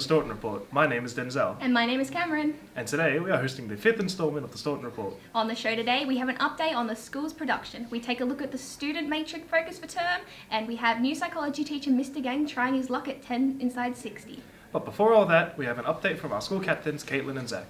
the Staughton Report. My name is Denzel. And my name is Cameron. And today we are hosting the 5th instalment of the Staughton Report. On the show today we have an update on the school's production. We take a look at the student matrix focus for term, and we have new psychology teacher Mr. Geng trying his luck at 10 inside 60. But before all that, we have an update from our school captains, Caitlin and Zach.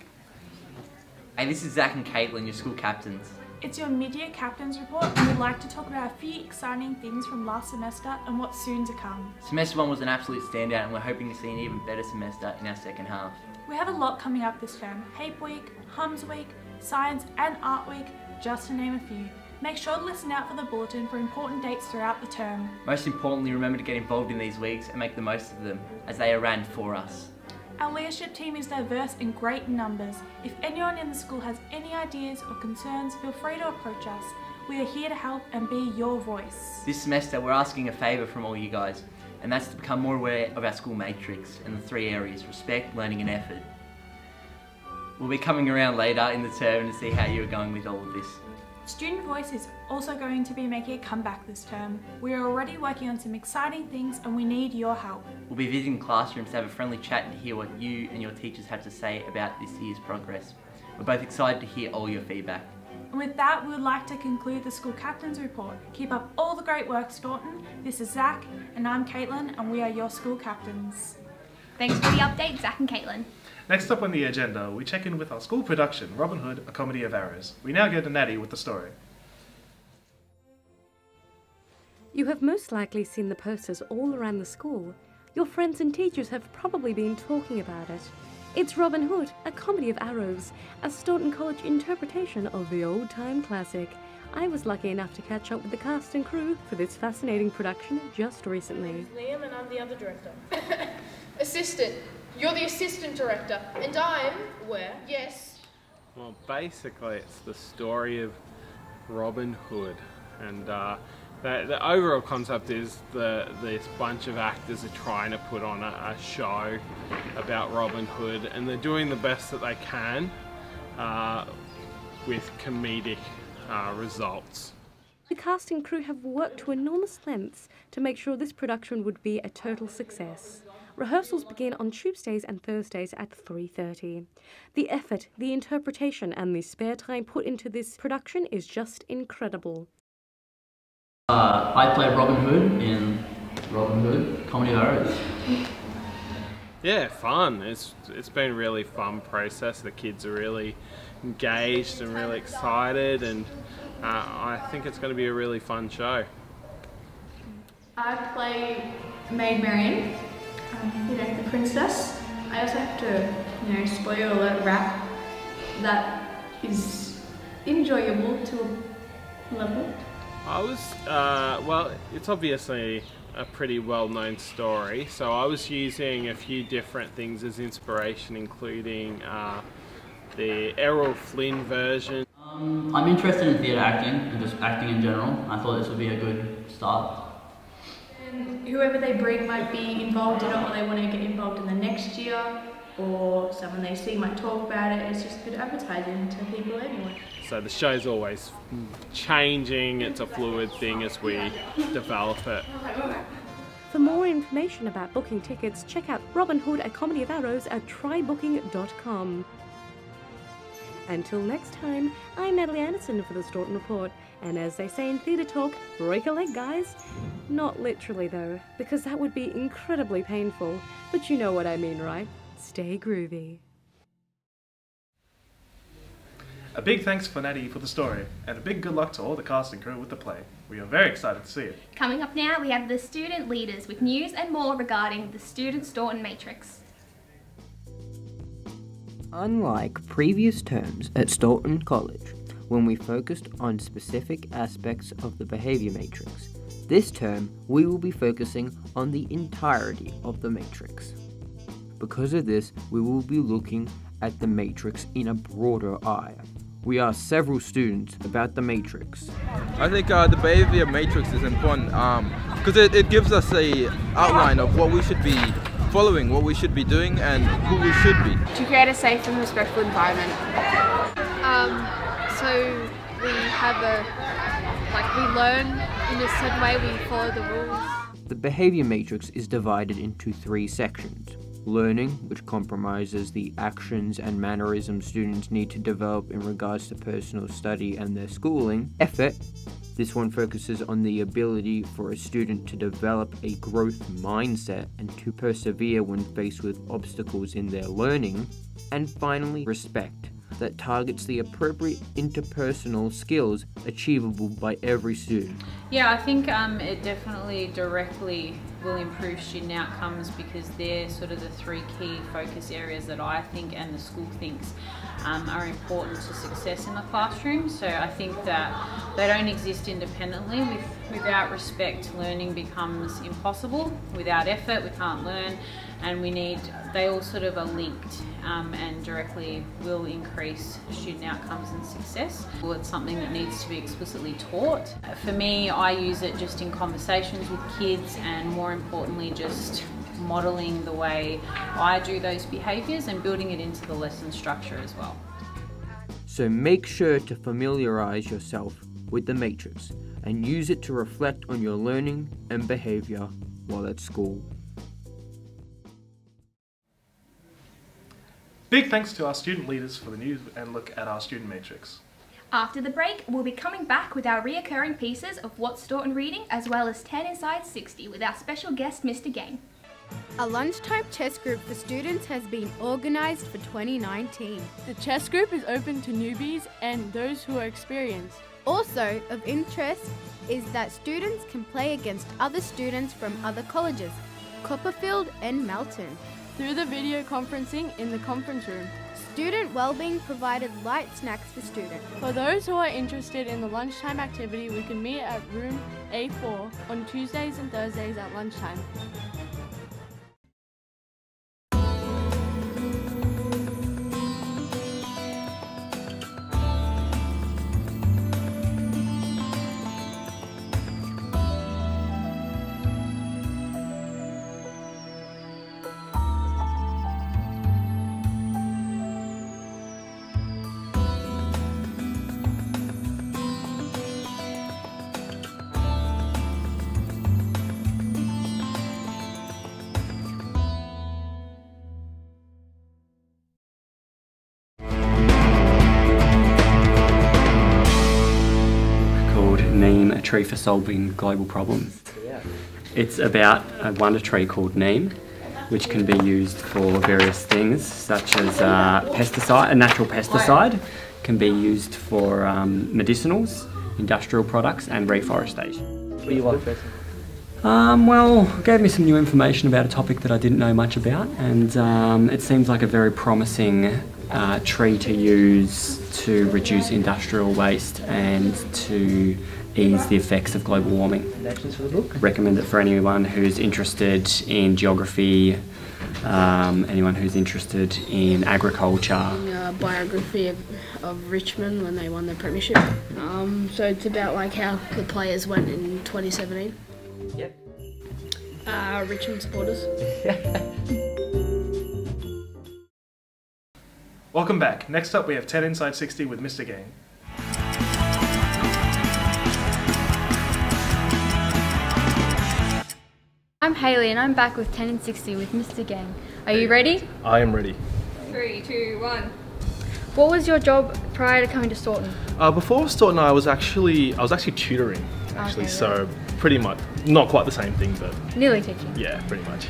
Hey, this is Zach and Caitlin, your school captains. It's your mid-year captain's report, and we'd like to talk about a few exciting things from last semester and what's soon to come. Semester 1 was an absolute standout, and we're hoping to see an even better semester in our second half. We have a lot coming up this term: HAPE Week, Hums Week, Science and Art Week, just to name a few. Make sure to listen out for the bulletin for important dates throughout the term. Most importantly, remember to get involved in these weeks and make the most of them, as they are ran for us. Our leadership team is diverse and great in numbers. If anyone in the school has any ideas or concerns, feel free to approach us. We are here to help and be your voice. This semester we're asking a favour from all you guys, and that's to become more aware of our school matrix in the 3 areas: respect, learning and effort. We'll be coming around later in the term to see how you're going with all of this. Student Voice is also going to be making a comeback this term. We are already working on some exciting things and we need your help. We'll be visiting classrooms to have a friendly chat and hear what you and your teachers have to say about this year's progress. We're both excited to hear all your feedback. And with that, we would like to conclude the School Captain's Report. Keep up all the great work, Staughton. This is Zach and I'm Caitlin, and we are your school captains. Thanks for the update, Zach and Caitlin. Next up on the agenda, we check in with our school production, Robin Hood, A Comedy of Errors. We now go to Natty with the story. You have most likely seen the posters all around the school. Your friends and teachers have probably been talking about it. It's Robin Hood, A Comedy of Arrows, a Staughton College interpretation of the old-time classic. I was lucky enough to catch up with the cast and crew for this fascinating production just recently. Liam, and I'm the other director. Assistant. You're the assistant director, and I'm where? Yes. Well, basically, it's the story of Robin Hood, and the overall concept is this bunch of actors are trying to put on a show about Robin Hood, and they're doing the best that they can with comedic results. The cast and crew have worked to enormous lengths to make sure this production would be a total success. Rehearsals begin on Tuesdays and Thursdays at 3:30. The effort, the interpretation and the spare time put into this production is just incredible. I played Robin Hood in Robin Hood, Comedy of Errors. Yeah, fun. It's been a really fun process. The kids are really engaged and really excited, and I think it's going to be a really fun show. I play Maid Marian, the princess. I also have to, spoiler alert, rap that is enjoyable to a level. I was, well, it's obviously a pretty well-known story, so I was using a few different things as inspiration, including the Errol Flynn version. I'm interested in theatre acting and just acting in general. I thought this would be a good start. And whoever they bring might be involved in it, or they want to get involved in the next year, or someone they see might talk about it. It's just good advertising to people anyway. So the show's always changing. It's a fluid thing as we develop it. For more information about booking tickets, check out Robin Hood, A Comedy of Arrows at trybooking.com. Until next time, I'm NATALIE Anderson for the Staughton Report, and as they say in theatre talk, break a leg, guys. Not literally though, because that would be incredibly painful, but you know what I mean, right? Stay groovy. A big thanks for Natty for the story, and a big good luck to all the cast and crew with the play. We are very excited to see it. Coming up now, we have the student leaders with news and more regarding the Student Staughton Matrix. Unlike previous terms at Staughton College, when we focused on specific aspects of the behaviour matrix, this term we will be focusing on the entirety of the matrix. Because of this, we will be looking at the matrix in a broader eye. We asked several students about the matrix. I think the behaviour matrix is important because it gives us an outline of what we should be following, what we should be doing, and who we should be. To create a safe and respectful environment. So we have we learn in a certain way, we follow the rules. The behaviour matrix is divided into 3 sections: learning, which comprises the actions and mannerisms students need to develop in regards to personal study and their schooling. Effort, this one focuses on the ability for a student to develop a growth mindset and to persevere when faced with obstacles in their learning. And finally, respect, that targets the appropriate interpersonal skills achievable by every student. Yeah, I think it definitely directly will improve student outcomes because they're sort of the three key focus areas that I think and the school thinks are important to success in the classroom. So I think that they don't exist independently. Without respect, learning becomes impossible. Without effort, we can't learn, and they all sort of are linked and directly will increase student outcomes and success. Well, it's something that needs to be explicitly taught. For me, I use it just in conversations with kids, and more importantly just modelling the way I do those behaviours and building it into the lesson structure as well. So make sure to familiarise yourself with the matrix and use it to reflect on your learning and behaviour while at school. Big thanks to our student leaders for the news and look at our student matrix. After the break, we'll be coming back with our reoccurring pieces of What's Staughton Reading, as well as 10 Inside 60 with our special guest, Mr. Geng. A lunchtime chess group for students has been organised for 2019. The chess group is open to newbies and those who are experienced. Also of interest is that students can play against other students from other colleges, Copperfield and Melton. Through the video conferencing in the conference room. Student Wellbeing provided light snacks for students. For those who are interested in the lunchtime activity, we can meet at room A4 on Tuesdays and Thursdays at lunchtime. Name a tree for solving global problems. It's about a wonder tree called neem, which can be used for various things, such as a natural pesticide, can be used for medicinals, industrial products, and reforestation. What do you like better? Well, it gave me some new information about a topic that I didn't know much about, and it seems like a very promising tree to use to reduce industrial waste and to ease the effects of global warming. Recommendations for the book? Recommend it for anyone who's interested in geography, anyone who's interested in agriculture. Biography of Richmond when they won the premiership. So it's about like how the players went in 2017. Yep. Richmond supporters. Welcome back. Next up we have 10 Inside 60 with Mr. Geng. I'm Hayley and I'm back with 10 and 60 with Mr. Geng. Are you ready? I am ready. 3, 2, 1. What was your job prior to coming to Staughton? Before Staughton, I was actually tutoring, Okay, so pretty much not quite the same thing, but nearly teaching. Yeah, pretty much.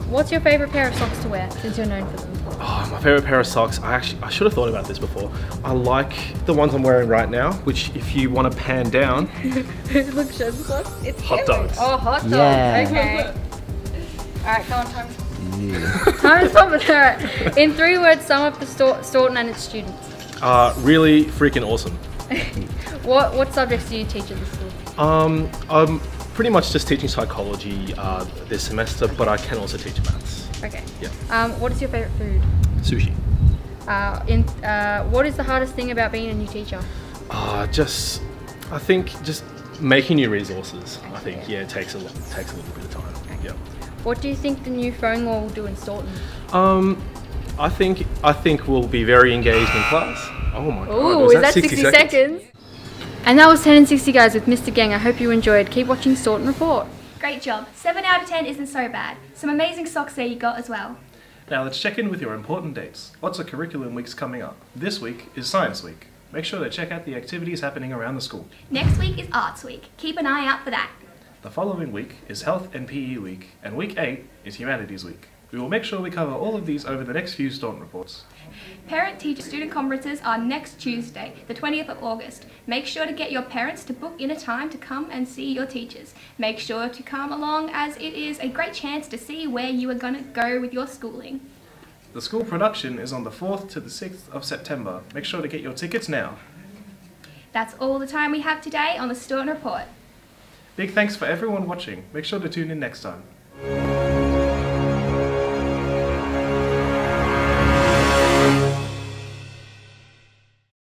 What's your favourite pair of socks to wear since you're known for them? Oh, my favourite pair of socks. I should have thought about this before. I like the ones I'm wearing right now, which if you want to pan down, Look, show the socks. It's hot dogs. Oh, hot dogs. Yeah. Okay. Alright, go on, time. Time to stop it. Alright. In 3 words, sum up the Staughton and its students. Really freaking awesome. What subjects do you teach at the school? I'm pretty much just teaching psychology this semester, but I can also teach maths. Okay. Yeah. What is your favourite food? Sushi. What is the hardest thing about being a new teacher? I think just making new resources. I think it takes a little bit of time. Okay. Yeah. What do you think the new phone law will do in Staughton? I think we'll be very engaged in class. Oh my god. Ooh, Was is that 60 seconds? And that was 10 and 60 guys with Mr. Geng. I hope you enjoyed. Keep watching Staughton Report. Great job. 7 out of 10 isn't so bad. Some amazing socks there you got as well. Now let's check in with your important dates. Lots of curriculum weeks coming up. This week is Science Week. Make sure to check out the activities happening around the school. Next week is Arts Week. Keep an eye out for that. The following week is Health and PE Week, and week 8 is Humanities Week. We will make sure we cover all of these over the next few Staughton Reports. Parent-teacher-student conferences are next Tuesday, the 20th of August. Make sure to get your parents to book in a time to come and see your teachers. Make sure to come along, as it is a great chance to see where you are going to go with your schooling. The school production is on the 4th to the 6th of September. Make sure to get your tickets now. That's all the time we have today on the Staughton Report. Big thanks for everyone watching. Make sure to tune in next time.